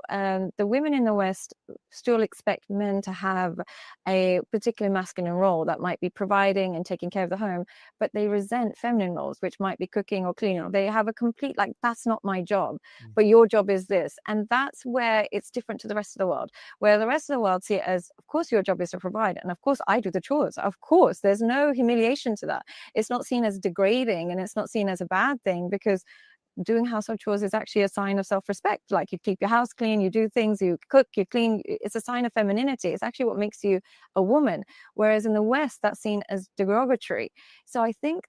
the women in the West still expect men to have a particular masculine role that might be providing and taking care of the home, but they resent feminine roles, which might be cooking or cleaning. They have a complete, like, that's not my job, but your job is this. And that's where it's different to the rest of the world, where the rest of the world see it as, of course, your job is to provide. And of course, I do the chores. Of course, there's no humiliation to that. It's not seen as degrading and it's not seen as a bad thing, because doing household chores is actually a sign of self-respect. Like, you keep your house clean, you do things, you cook, you clean. It's a sign of femininity. It's actually what makes you a woman. Whereas in the West, that's seen as derogatory. So I think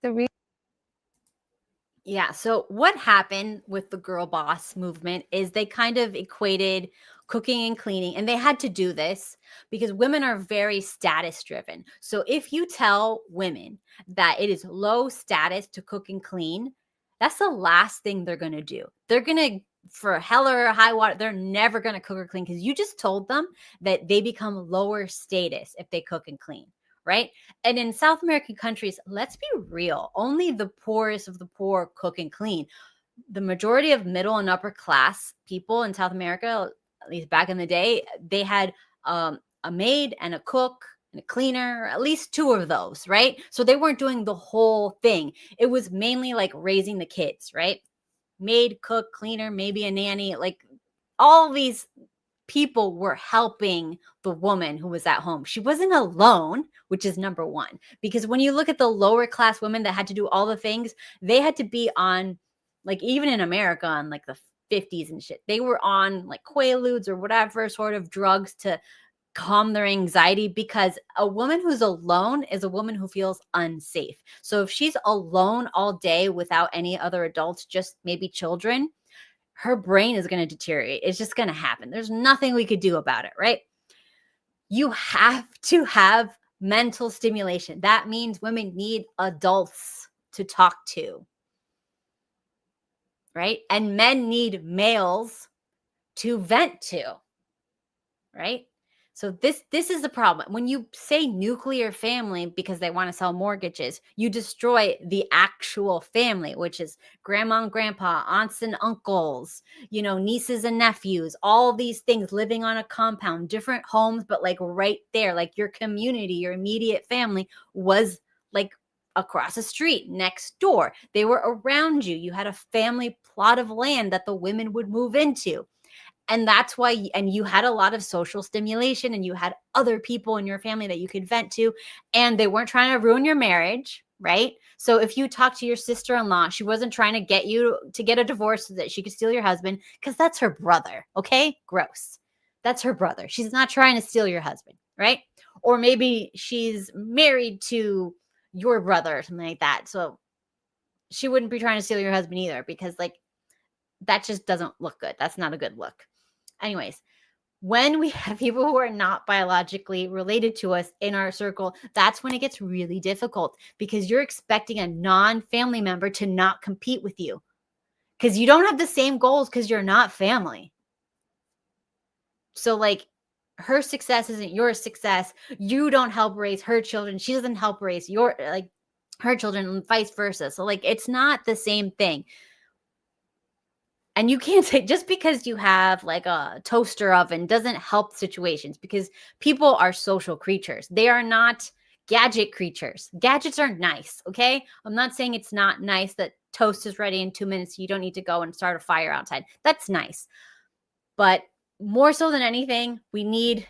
Yeah. So what happened with the girl boss movement is they kind of equated cooking and cleaning, and they had to do this because women are very status driven. So if you tell women that it is low status to cook and clean, that's the last thing they're going to do. They're going to, for hell or high water, they're never going to cook or clean because you just told them that they become lower status if they cook and clean, right? And in South American countries, let's be real, only the poorest of the poor cook and clean. The majority of middle and upper class people in South America, at least back in the day, they had a maid and a cook and a cleaner, or at least two of those, right? So they weren't doing the whole thing. It was mainly like raising the kids, right? Maid, cook, cleaner, maybe a nanny, like all these people were helping the woman who was at home. She wasn't alone, which is number one. Because when you look at the lower class women that had to do all the things, they had to be on, like, even in America in like the 50s and shit, they were on like Quaaludes or whatever sort of drugs to calm their anxiety, because a woman who's alone is a woman who feels unsafe. So if she's alone all day without any other adults, just maybe children, her brain is going to deteriorate. It's just going to happen. There's nothing we could do about it, right? You have to have mental stimulation. That means women need adults to talk to, right? And men need males to vent to, right? So this is the problem. When you say nuclear family because they want to sell mortgages, you destroy the actual family, which is grandma and grandpa, aunts and uncles, nieces and nephews, all these things living on a compound, different homes, but like right there, like your community, your immediate family was like across the street, next door. They were around you. You had a family plot of land that the women would move into. And that's why, and you had a lot of social stimulation, and you had other people in your family that you could vent to, and they weren't trying to ruin your marriage, right? So if you talk to your sister-in-law, she wasn't trying to get you to get a divorce so that she could steal your husband, because that's her brother, okay? Gross. That's her brother. She's not trying to steal your husband, right? Or maybe she's married to your brother or something like that. So she wouldn't be trying to steal your husband either, because like that just doesn't look good. That's not a good look. Anyways, when we have people who are not biologically related to us in our circle, that's when it gets really difficult, because you're expecting a non-family member to not compete with you because you don't have the same goals, because you're not family. So like, her success isn't your success. You don't help raise her children. She doesn't help raise her children, and vice versa. So like, it's not the same thing. And you can't say just because you have like a toaster oven doesn't help situations, because people are social creatures. They are not gadget creatures. Gadgets are nice, okay? I'm not saying it's not nice that toast is ready in 2 minutes. You don't need to go and start a fire outside. That's nice. But more so than anything, we need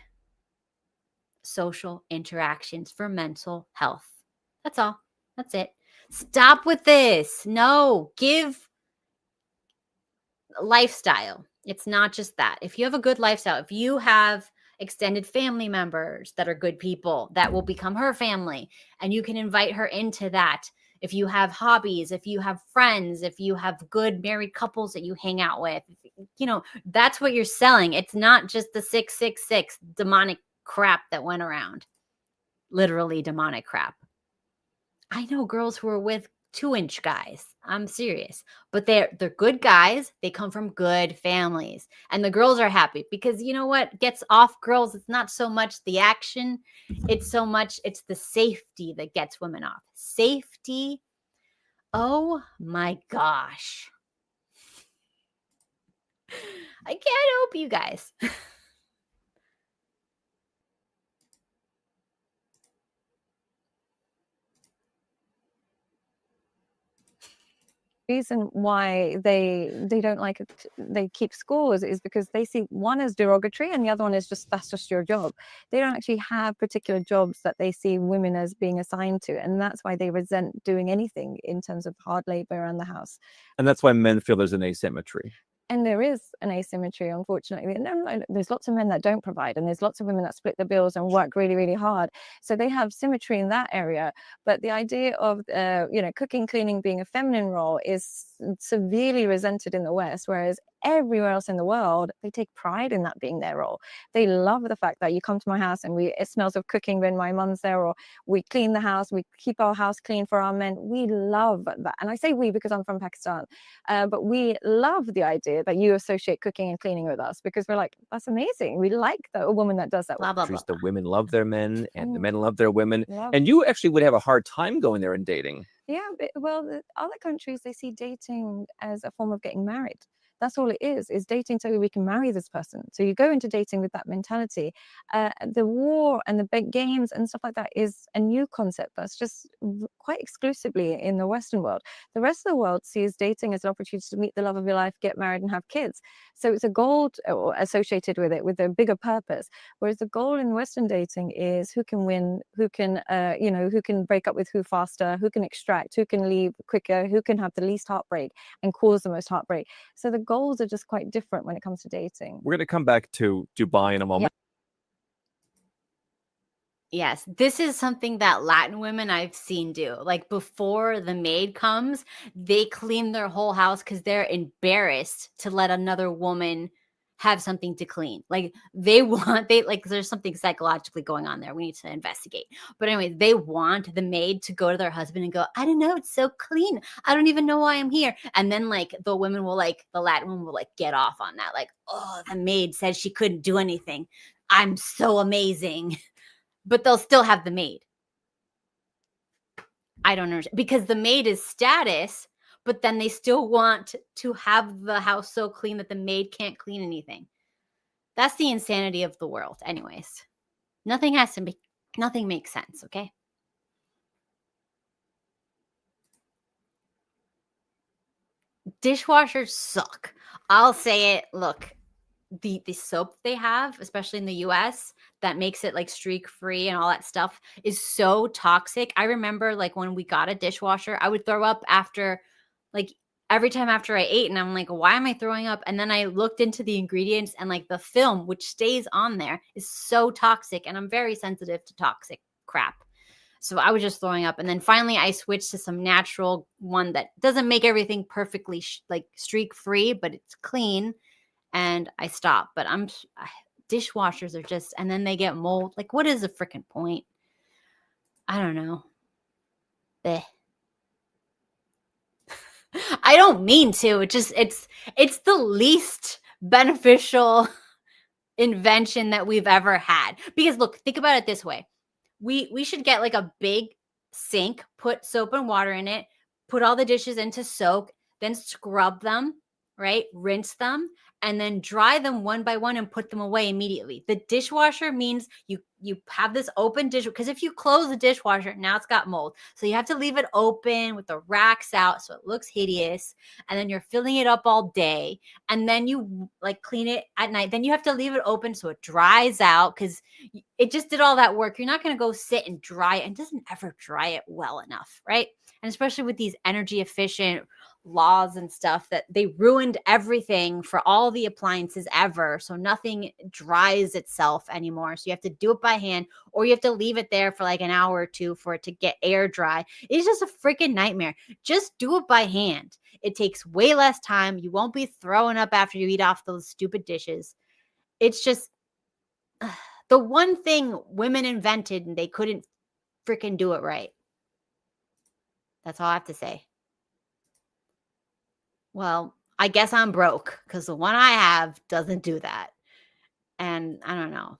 social interactions for mental health. That's all. That's it. Stop with this. No, give lifestyle. It's not just that. If you have a good lifestyle, if you have extended family members that are good people, that will become her family, and you can invite her into that. If you have hobbies, if you have friends, if you have good married couples that you hang out with, that's what you're selling. It's not just the 666 demonic crap that went around. Literally demonic crap. I know girls who are with 2-inch guys. I'm serious. But they're good guys. They come from good families. And the girls are happy, because you know what gets off girls? It's not so much the action. It's the safety that gets women off. Safety. Oh my gosh. I can't help you guys. reason why they don't like it, they keep scores, is because they see one as derogatory and the other one is just, that's just your job. They don't actually have particular jobs that they see women as being assigned to, and that's why they resent doing anything in terms of hard labor around the house. And that's why men feel there's an asymmetry. And there is an asymmetry, unfortunately. And there's lots of men that don't provide, and there's lots of women that split the bills and work really, really hard. So they have symmetry in that area. But the idea of, cooking, cleaning being a feminine role is severely resented in the West, whereas everywhere else in the world, they take pride in that being their role. They love the fact that you come to my house and it smells of cooking when my mum's there, or we clean the house, we keep our house clean for our men. We love that. And I say we because I'm from Pakistan, but we love the idea that you associate cooking and cleaning with us, because we're like, that's amazing. We like a woman that does that. Blah, blah, blah. The women love their men and the Mm. men love their women. Love. And you actually would have a hard time going there and dating. Yeah, but, well, the other countries, they see dating as a form of getting married. That's all it is dating so we can marry this person. So you go into dating with that mentality. The war and the big games and stuff like that is a new concept that's just quite exclusively in the Western world. The rest of the world sees dating as an opportunity to meet the love of your life, get married and have kids. So it's a goal associated with it, with a bigger purpose. Whereas the goal in Western dating is who can win, who can, who can break up with who faster, who can extract, who can leave quicker, who can have the least heartbreak and cause the most heartbreak. So the goals are just quite different when it comes to dating. We're going to come back to Dubai in a moment. Yes, this is something that Latin women I've seen do. Like, before the maid comes, they clean their whole house because they're embarrassed to let another woman have something to clean. Like, there's something psychologically going on there. We need to investigate. But anyway, they want the maid to go to their husband and go, I don't know, it's so clean. I don't even know why I'm here. And then the Latin woman will get off on that. Like, oh, the maid said she couldn't do anything. I'm so amazing. But they'll still have the maid. I don't understand, because the maid is status, but then they still want to have the house so clean that the maid can't clean anything. That's the insanity of the world. Anyways, nothing makes sense, okay? Dishwashers suck. I'll say it. Look, the soap they have, especially in the US, that makes it streak free and all that stuff, is so toxic. I remember when we got a dishwasher, I would throw up after every time after I ate, and I'm like, why am I throwing up? And then I looked into the ingredients, and the film which stays on there is so toxic, and I'm very sensitive to toxic crap. So I was just throwing up. And then finally I switched to some natural one that doesn't make everything perfectly streak free, but it's clean. And I stopped. But dishwashers are just, and then they get mold. What is the freaking point? I don't know. Bleh. I don't mean to. It's the least beneficial invention that we've ever had. Because look, think about it this way. We should get a big sink, put soap and water in it, put all the dishes into soak, then scrub them, right? Rinse them, and then dry them one by one and put them away immediately. The dishwasher means you have this open dish, because if you close the dishwasher, now it's got mold. So you have to leave it open with the racks out so it looks hideous, and then you're filling it up all day, and then you clean it at night. Then you have to leave it open so it dries out, because it just did all that work. You're not going to go sit and dry it, and it doesn't ever dry it well enough, right? And especially with these energy efficient laws and stuff, that they ruined everything for all the appliances ever. So nothing dries itself anymore. So you have to do it by hand, or you have to leave it there for an hour or two for it to get air dry. It's just a freaking nightmare. Just do it by hand. It takes way less time. You won't be throwing up after you eat off those stupid dishes. It's just the one thing women invented, and they couldn't freaking do it right. That's all I have to say. Well, I guess I'm broke, because the one I have doesn't do that. And I don't know.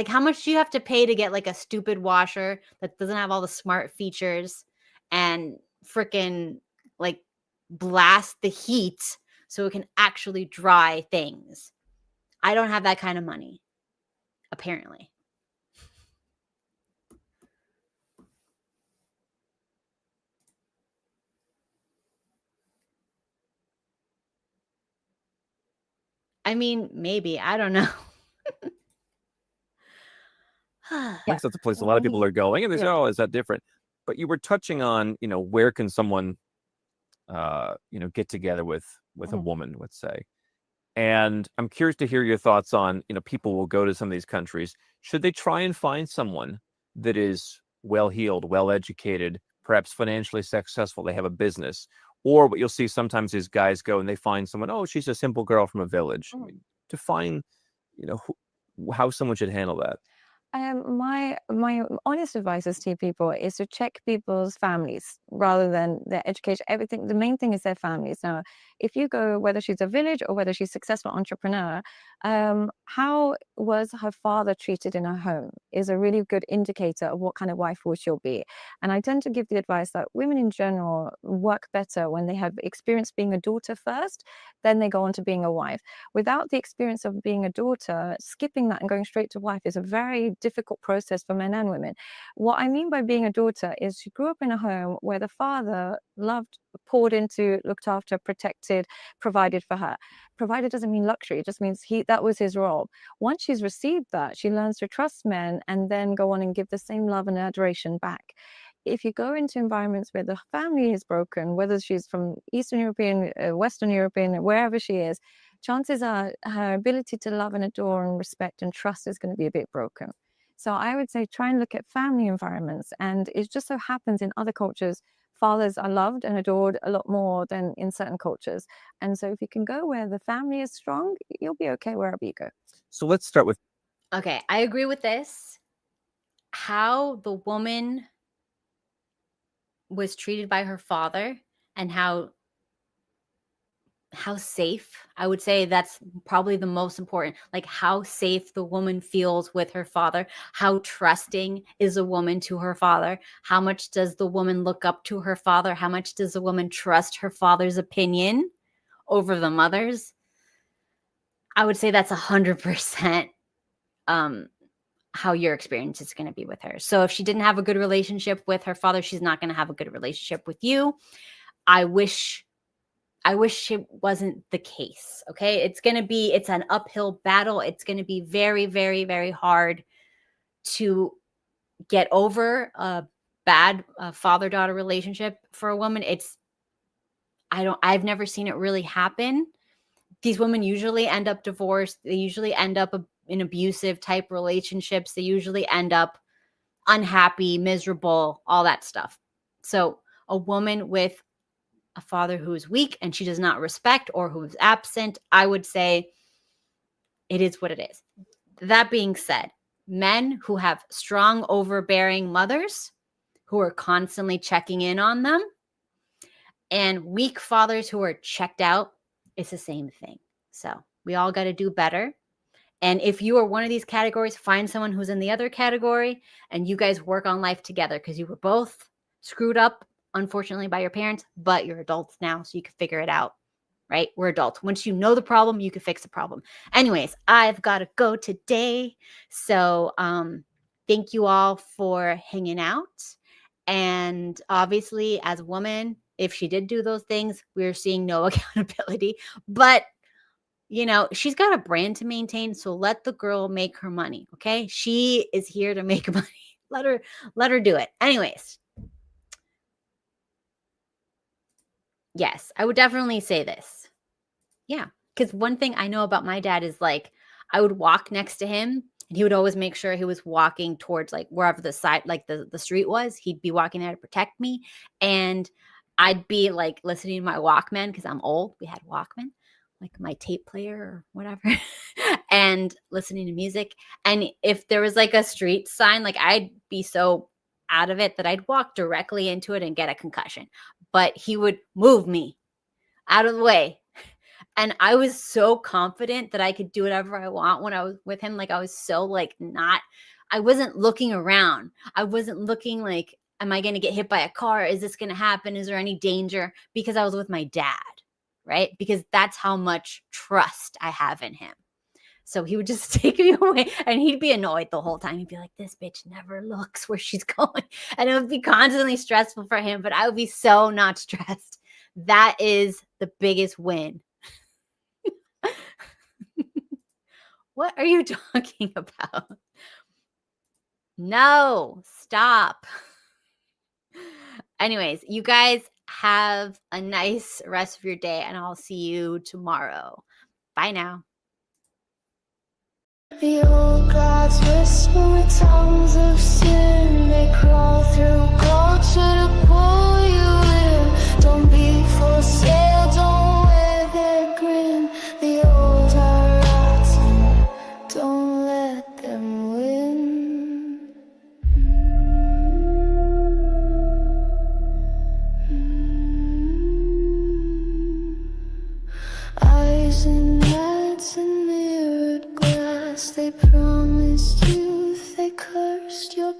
How much do you have to pay to get a stupid washer that doesn't have all the smart features and freaking blast the heat so it can actually dry things? I don't have that kind of money, apparently. I mean, maybe. I don't know. I think that's the place a lot of people are going, and they say, "Oh, is that different?" But you were touching on, where can someone, get together with a woman, let's say. And I'm curious to hear your thoughts on, people will go to some of these countries. Should they try and find someone that is well-heeled, well-educated, perhaps financially successful, they have a business? Or what you'll see sometimes is guys go and they find someone, oh, she's a simple girl from a village. I mean, to find, how someone should handle that. My honest advice is to people is to check people's families rather than their education. Everything. The main thing is their families. Now, if you go, whether she's a village or whether she's a successful entrepreneur, how was her father treated in her home is a really good indicator of what kind of wife she'll be. And I tend to give the advice that women in general work better when they have experience being a daughter first, then they go on to being a wife. Without the experience of being a daughter, skipping that and going straight to wife is a very difficult process for men and women. What I mean by being a daughter is she grew up in a home where the father loved, poured into, looked after, protected, provided for her. Provided doesn't mean luxury, it just means that was his role. Once she's received that, she learns to trust men and then go on and give the same love and adoration back. If you go into environments where the family is broken, whether she's from Eastern European, Western European, wherever she is, chances are her ability to love and adore and respect and trust is going to be a bit broken. So I would say try and look at family environments. And it just so happens in other cultures, fathers are loved and adored a lot more than in certain cultures. And so if you can go where the family is strong, you'll be okay wherever you go. So let's start with. Okay, I agree with this. How the woman was treated by her father and how safe, I would say that's probably the most important, like how safe the woman feels with her father, how trusting is a woman to her father, how much does the woman look up to her father, how much does the woman trust her father's opinion over the mother's. I would say that's 100% how your experience is going to be with her. So if she didn't have a good relationship with her father, she's not going to have a good relationship with you. I wish it wasn't the case. Okay. It's an uphill battle. It's going to be very, very, very hard to get over a bad father-daughter relationship for a woman. I've never seen it really happen. These women usually end up divorced. They usually end up in abusive type relationships. They usually end up unhappy, miserable, all that stuff. So a woman with a father who is weak and she does not respect or who is absent, I would say it is what it is. That being said, men who have strong, overbearing mothers who are constantly checking in on them and weak fathers who are checked out, it's the same thing. So we all got to do better. And if you are one of these categories, find someone who's in the other category and you guys work on life together because you were both screwed up, unfortunately, by your parents, but you're adults now, so you can figure it out, right? We're adults. Once you know the problem, you can fix the problem. Anyways, I've got to go today. So thank you all for hanging out. And obviously, as a woman, if she did do those things, we're seeing no accountability. But she's got a brand to maintain, so let the girl make her money, okay? She is here to make money. Let her do it. Anyways. Yes, I would definitely say this. Yeah, because one thing I know about my dad is like I would walk next to him and he would always make sure he was walking towards like wherever the side, like the street was. He'd be walking there to protect me. And I'd be like listening to my Walkman because I'm old. We had Walkman, like my tape player or whatever, and listening to music. And if there was like a street sign, like I'd be so out of it that I'd walk directly into it and get a concussion. But he would move me out of the way. And I was so confident that I could do whatever I want when I was with him. Like I was so like I wasn't looking around. I wasn't looking like, am I going to get hit by a car? Is this going to happen? Is there any danger? Because I was with my dad, right? Because that's how much trust I have in him. So he would just take me away and he'd be annoyed the whole time. He'd be like, this bitch never looks where she's going. And it would be constantly stressful for him, but I would be so not stressed. That is the biggest win. What are you talking about? No, stop. Anyways, you guys have a nice rest of your day, and I'll see you tomorrow. Bye now. The old gods whisper with tongues of sin. They crawl through culture to pull you in. Don't be for sale, don't wear their grin. The old are rotten, don't let them win. Eyes and hats and mirrored glass. They promised youth, they cursed your